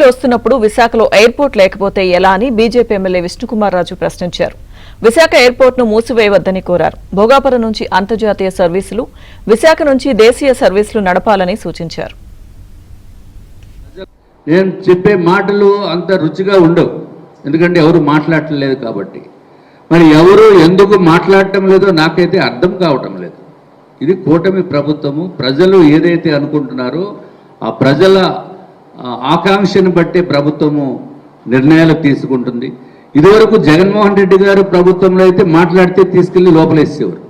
ఎన్నికలు వస్తున్నప్పుడు విశాఖలో ఎయిర్పోర్ట్ లేకపోతే ఎలా అని బీజేపీ ఎమ్మెల్యే విష్ణుకుమార్ రాజు ప్రశ్నించారు. విశాఖ ఎయిర్పోర్ట్ను మూసివేయవద్దని కోరారు. భోగాపురం నుంచి అంతర్జాతీయ సర్వీసులు, విశాఖ నుంచి దేశీయ సర్వీసులు నడపాలని సూచించారు. నేను చెప్పే మాటలు అంత రుచిగా ఉండవు, ఎందుకంటే ఎవరు మాట్లాడలేదు కాబట్టి. మరి ఎవరు ఎందుకు మాట్లాడటం లేదో నాకైతే అర్థం కావటం లేదు. ఇది కూటమి ప్రభుత్వము, ప్రజలు ఏదైతే అనుకుంటున్నారో ఆ ప్రజల ఆకాంక్షను బట్టి ప్రభుత్వము నిర్ణయాలు తీసుకుంటుంది. ఇదివరకు జగన్మోహన్ రెడ్డి గారు ప్రభుత్వంలో అయితే మాట్లాడితే తీసుకెళ్లి లోపలేసేవారు.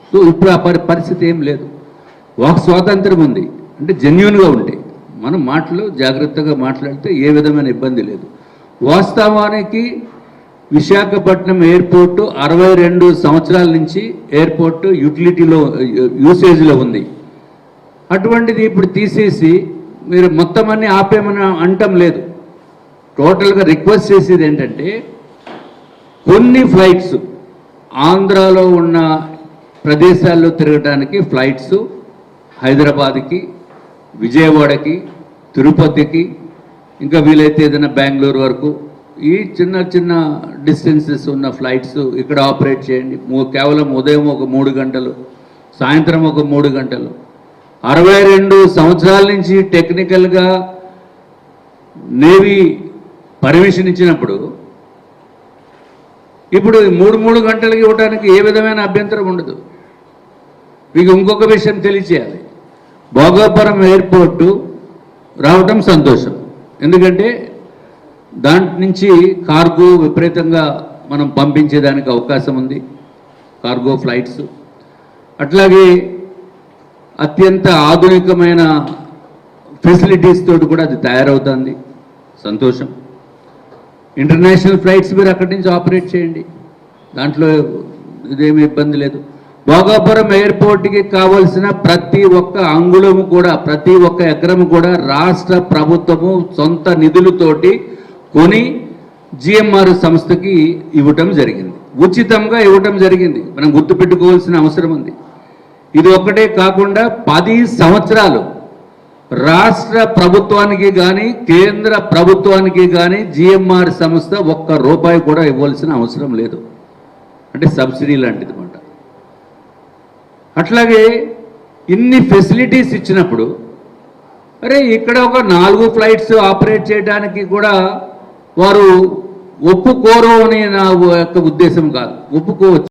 సో ఇప్పుడు ఆ పరిస్థితి ఏం లేదు. వాక్ స్వాతంత్రం ఉంది, అంటే జెన్యూన్గా ఉంటాయి. మనం మాటలు జాగ్రత్తగా మాట్లాడితే ఏ విధమైన ఇబ్బంది లేదు. వాస్తవానికి విశాఖపట్నం ఎయిర్పోర్టు 62 సంవత్సరాల నుంచి ఎయిర్పోర్టు యూసేజ్లో ఉంది. అటువంటిది ఇప్పుడు తీసేసి మీరు మొత్తం అన్ని ఆపేమని అంటం లేదు. టోటల్గా రిక్వెస్ట్ చేసేది ఏంటంటే, కొన్ని ఫ్లైట్స్ ఆంధ్రాలో ఉన్న ప్రదేశాల్లో తిరగడానికి ఫ్లైట్స్ హైదరాబాద్కి, విజయవాడకి, తిరుపతికి, ఇంకా వీలైతే ఏదైనా బెంగళూరు వరకు ఈ చిన్న చిన్న డిస్టెన్సెస్ ఉన్న ఫ్లైట్స్ ఇక్కడ ఆపరేట్ చేయండి. కేవలం ఉదయం ఒక 3 గంటలు, సాయంత్రం ఒక 3 గంటలు. 62 సంవత్సరాల నుంచి టెక్నికల్గా నేవీ పర్మిషన్ ఇచ్చినప్పుడు ఇప్పుడు 3 గంటలకి ఇవ్వడానికి ఏ విధమైన అభ్యంతరం ఉండదు. మీకు ఇంకొక విషయం తెలియచేయాలి. భోగాపురం ఎయిర్పోర్టు రావటం సంతోషం, ఎందుకంటే దాంట్ నుంచి కార్గో విపరీతంగా మనం పంపించేదానికి అవకాశం ఉంది, కార్గో ఫ్లైట్స్. అట్లాగే అత్యంత ఆధునికమైన ఫెసిలిటీస్ తోటి కూడా అది తయారవుతుంది, సంతోషం. ఇంటర్నేషనల్ ఫ్లైట్స్ మీరు అక్కడి నుంచి ఆపరేట్ చేయండి, దాంట్లో ఇదేమీ ఇబ్బంది లేదు. భోగాపురం ఎయిర్పోర్ట్కి కావలసిన ప్రతి ఒక్క అంగుళము కూడా, ప్రతి ఒక్క ఎకరము కూడా రాష్ట్ర ప్రభుత్వము సొంత నిధులతోటి కొని జిఎంఆర్ సంస్థకి ఇవ్వటం జరిగింది, ఉచితంగా ఇవ్వటం జరిగింది. మనం గుర్తుపెట్టుకోవాల్సిన అవసరం ఉంది. ఇది ఒక్కటే కాకుండా 10 సంవత్సరాలు రాష్ట్ర ప్రభుత్వానికి కానీ కేంద్ర ప్రభుత్వానికి కానీ జిఎంఆర్ సంస్థ ₹1 కూడా ఇవ్వాల్సిన అవసరం లేదు, అంటే సబ్సిడీ లాంటిది మాట. అట్లాగే ఇన్ని ఫెసిలిటీస్ ఇచ్చినప్పుడు అరే ఇక్కడ ఒక 4 ఫ్లైట్స్ ఆపరేట్ చేయడానికి కూడా వారు ఒప్పుకోరు అని నా యొక్క ఉద్దేశం కాదు, ఒప్పుకోవచ్చు.